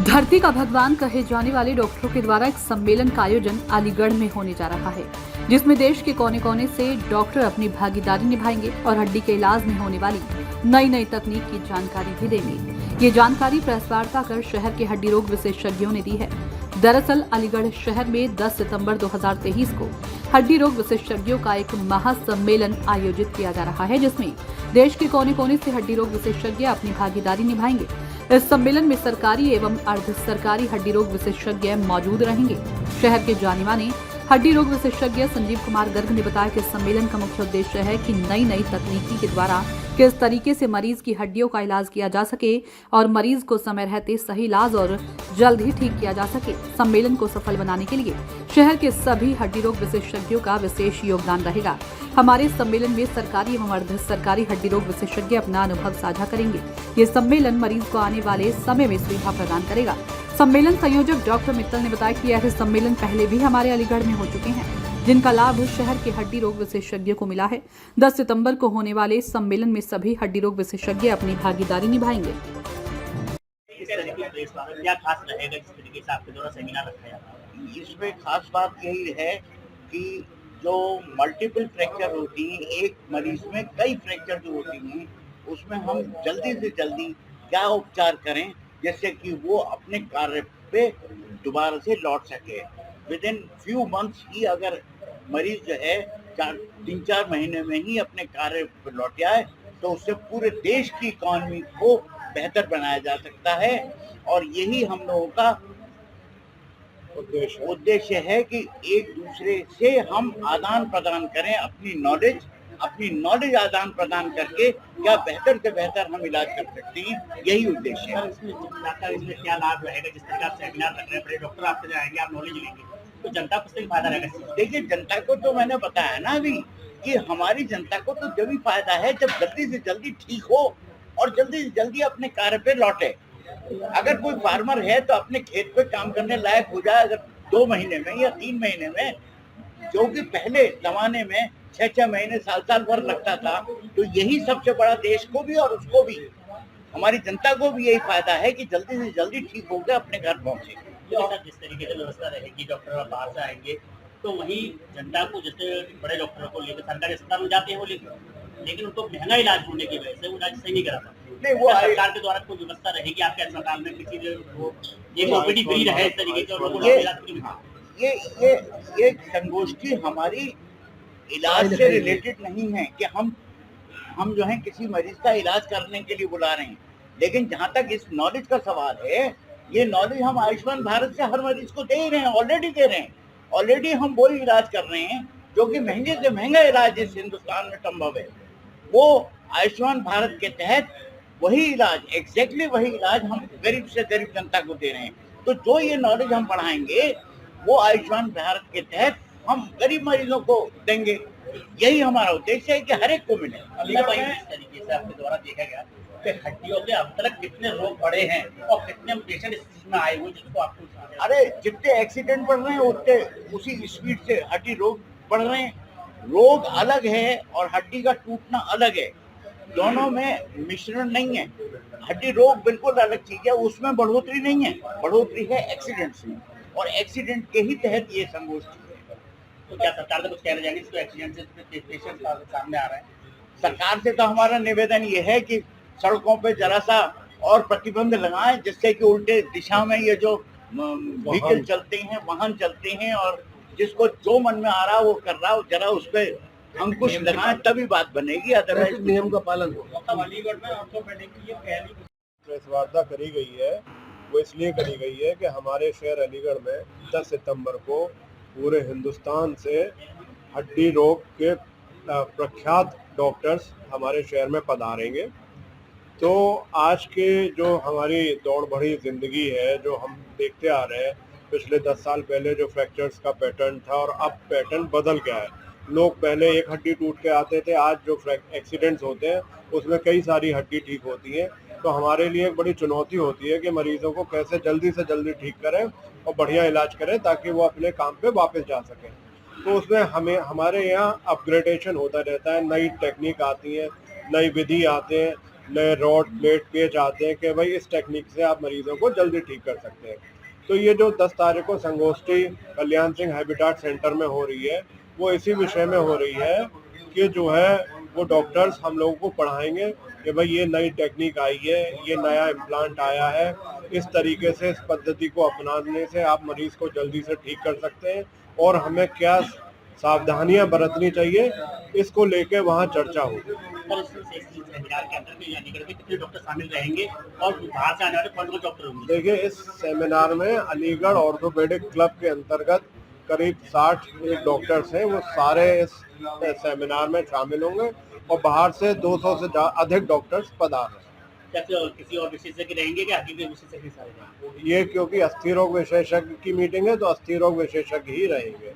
धरती का भगवान कहे जाने वाले डॉक्टरों के द्वारा एक सम्मेलन का आयोजन अलीगढ़ में होने जा रहा है, जिसमें देश के कोने कोने से डॉक्टर अपनी भागीदारी निभाएंगे और हड्डी के इलाज में होने वाली नई नई तकनीक की जानकारी भी देंगे। ये जानकारी प्रेस वार्ता कर शहर के हड्डी रोग विशेषज्ञों ने दी है। दरअसल अलीगढ़ शहर में 10 सितंबर 2023 को हड्डी रोग विशेषज्ञों का एक महासम्मेलन आयोजित किया जा रहा है, जिसमें देश के कोने कोने से हड्डी रोग विशेषज्ञ अपनी भागीदारी निभाएंगे। इस सम्मेलन में सरकारी एवं अर्ध सरकारी हड्डी रोग विशेषज्ञ मौजूद रहेंगे। शहर के जाने माने हड्डी रोग विशेषज्ञ संजीव कुमार गर्ग ने बताया कि इस सम्मेलन का मुख्य उद्देश्य है कि नई नई तकनीकी के द्वारा किस तरीके से मरीज की हड्डियों का इलाज किया जा सके और मरीज को समय रहते सही इलाज और जल्द ही ठीक किया जा सके। सम्मेलन को सफल बनाने के लिए शहर के सभी हड्डी रोग विशेषज्ञों का विशेष योगदान रहेगा। हमारे सम्मेलन में सरकारी एवं अर्ध सरकारी हड्डी रोग विशेषज्ञ अपना अनुभव साझा करेंगे। ये सम्मेलन मरीज को आने वाले समय में सुविधा प्रदान करेगा। सम्मेलन संयोजक डॉक्टर मित्तल ने बताया कि ऐसे सम्मेलन पहले भी हमारे अलीगढ़ में हो चुके हैं, जिनका लाभ शहर के हड्डी रोग विशेषज्ञों को मिला है। 10 सितंबर को होने वाले इस सम्मेलन में सभी हड्डी रोग विशेषज्ञ अपनी भागीदारी निभाएंगे। क्या खास रहेगा जिस तरीके से आपके द्वारा सेमिनार रखा जाता है? इसमें खास बात यही है कि जो मल्टीपल फ्रैक्चर होती हैं, एक मरीज में कई फ्रैक्चर जो होती हैं, उसमें हम जल्दी से जल्दी क्या उपचार करें जिससे कि वो अपने कार्य पे दोबारा से लौट सके। विद इन फ्यू मंथ्स ही अगर मरीज जो है 3-4 महीने में ही अपने कार्य पर लौट आए तो उससे पूरे देश की इकॉनमी को बेहतर बनाया जा सकता है। और यही हम लोगों का उद्देश्य है कि एक दूसरे से हम आदान प्रदान करें, अपनी नॉलेज आदान प्रदान करके क्या बेहतर से बेहतर हम इलाज कर सकते हैं, यही उद्देश्य है। इसमें क्या लाभ रहेगा? जिस तरह का सेमिनार रख रहे हैं, बड़े डॉक्टर आपसे जाएंगे, आप नॉलेज लेंगे, तो जनता को उससे फायदा रहेगा। देखिए, जनता को तो मैंने बताया ना अभी कि हमारी जनता को तो जब भी फायदा है जब जल्दी से जल्दी ठीक हो और जल्दी से जल्दी अपने कार्य पे लौटे। अगर कोई फार्मर है तो अपने खेत पे काम करने लायक हो जाए, अगर 2 महीने में या 3 महीने में, जो कि पहले जमाने में 6-6 महीने साल भर लगता था। तो यही सबसे बड़ा देश को भी और उसको भी, हमारी जनता को भी यही फायदा है कि जल्दी से जल्दी ठीक होकर अपने घर पहुंचे। जिस तरीके से व्यवस्था रहेगी, डॉक्टर बाहर से आएंगे, तो वही जनता को, जैसे बड़े डॉक्टरों को लेकर सरकारी अस्पताल में जाते हैं वो लेकिन उनको महंगा इलाज होने की वजह से वो इलाज सही नहीं करा पाते। नहीं, वो सरकार के द्वारा कोई व्यवस्था रहेगी आपके अस्पताल में, किसी ये ओपीडी फ्री रहे, इस तरीके से लोगों को इलाज फ्री मिले। ये संगोष्ठी हमारी इलाज से रिलेटेड नहीं है कि हम जो है किसी मरीज का इलाज करने के लिए बुला रहे हैं, लेकिन जहाँ तक इस नॉलेज का सवाल है, ये नॉलेज हम आयुष्मान भारत से हर मरीज को दे ही रहे हैं, ऑलरेडी दे रहे हैं। ऑलरेडी हम वही इलाज कर रहे हैं जो कि महंगे से महंगा इलाज इस हिंदुस्तान में संभव है, वो आयुष्मान भारत के तहत वही इलाज, एग्जैक्टली वही इलाज हम गरीब से गरीब जनता को दे रहे हैं। तो जो ये नॉलेज हम बढ़ाएंगे वो आयुष्मान भारत के तहत हम गरीब मरीजों को देंगे। यही हमारा उद्देश्य है कि हर एक को मिले। इस तरीके से आपके द्वारा देखा गया कि हड्डियों के अब तक कितने रोग बढ़े हैं और कितने पेशेंट इस चीज में आए हुए, जिसको आपको, अरे जितने एक्सीडेंट बढ़ रहे हैं उतने उसी स्पीड से हड्डी रोग बढ़ रहे हैं। रोग अलग है और हड्डी का टूटना अलग है, दोनों में मिश्रण नहीं है। हड्डी रोग बिल्कुल अलग चीज है, उसमें बढ़ोतरी नहीं है, बढ़ोतरी है एक्सीडेंट्स में, और एक्सीडेंट के ही तहत ये संगोष्ठी है। तो क्या सरकार से कुछ कहना चाहिए इसको, एक्सीडेंट से पेशेंट सामने आ रहा है? सरकार से तो हमारा निवेदन ये है कि सड़कों पे जरा सा और प्रतिबंध लगाएं, जिससे कि उल्टे दिशा में ये जो व्हीकल चलते हैं, वाहन चलते हैं, और जिसको जो मन में आ रहा वो कर रहा हो, जरा उस पर अंकुश लगाएं, तभी बात बनेगी, अदरवाइज नियम का पालन हो। अलीगढ़ में ऑर्थोपेडिक की ये पहली प्रेस वार्ता करी गई है, वो इसलिए करी गई है कि हमारे शहर अलीगढ़ में 10 सितंबर को पूरे हिंदुस्तान से हड्डी रोग के प्रख्यात डॉक्टर्स हमारे शहर में पधारेंगे। तो आज के जो हमारी दौड़ बढ़ी ज़िंदगी है, जो हम देखते आ रहे हैं, पिछले 10 साल पहले जो फ्रैक्चर्स का पैटर्न था और अब पैटर्न बदल गया है। लोग पहले एक हड्डी टूट के आते थे, आज जो एक्सीडेंट्स होते हैं उसमें कई सारी हड्डी ठीक होती हैं। तो हमारे लिए एक बड़ी चुनौती होती है कि मरीज़ों को कैसे जल्दी से जल्दी ठीक करें और बढ़िया इलाज करें ताकि वो अपने काम पे वापस जा सकें। तो उसमें हमारे यहाँ अपग्रेडेशन होता रहता है, नई टेक्निक आती है, नई विधि आते हैं, नए रॉड प्लेट पेच आते हैं कि भाई इस टेक्निक से आप मरीजों को जल्दी ठीक कर सकते हैं। तो ये जो 10 तारीख को संगोष्ठी कल्याण सिंह हैबिटेट सेंटर में हो रही है, वो इसी विषय में हो रही है कि जो है वो डॉक्टर्स हम लोगों को पढ़ाएंगे कि भाई ये नई टेक्निक आई है, ये नया इम्प्लांट आया है, इस तरीके से इस पद्धति को अपनाने से आप मरीज को जल्दी से ठीक कर सकते हैं और हमें क्या सावधानियां बरतनी चाहिए, इसको लेके वहाँ चर्चा होगी। और इस सेमिनार के अंदर में अलीगढ़ के कितने डॉक्टर शामिल रहेंगे और बाहर से आने वाले कौन कौन डॉक्टर होंगे? देखिए, इस सेमिनार में अलीगढ़ ऑर्थोपेडिक क्लब के अंतर्गत करीब 60 डॉक्टर्स हैं, वो सारे इस सेमिनार में शामिल होंगे और बाहर से 200 से अधिक डॉक्टर्स पधार रहे हैं। क्या किसी और विशेषज्ञ रहेंगे कि हड्डी के विशेषज्ञ सारे रहेंगे? ये क्योंकि अस्थि रोग विशेषज्ञ की मीटिंग है तो अस्थि रोग विशेषज्ञ ही रहेंगे।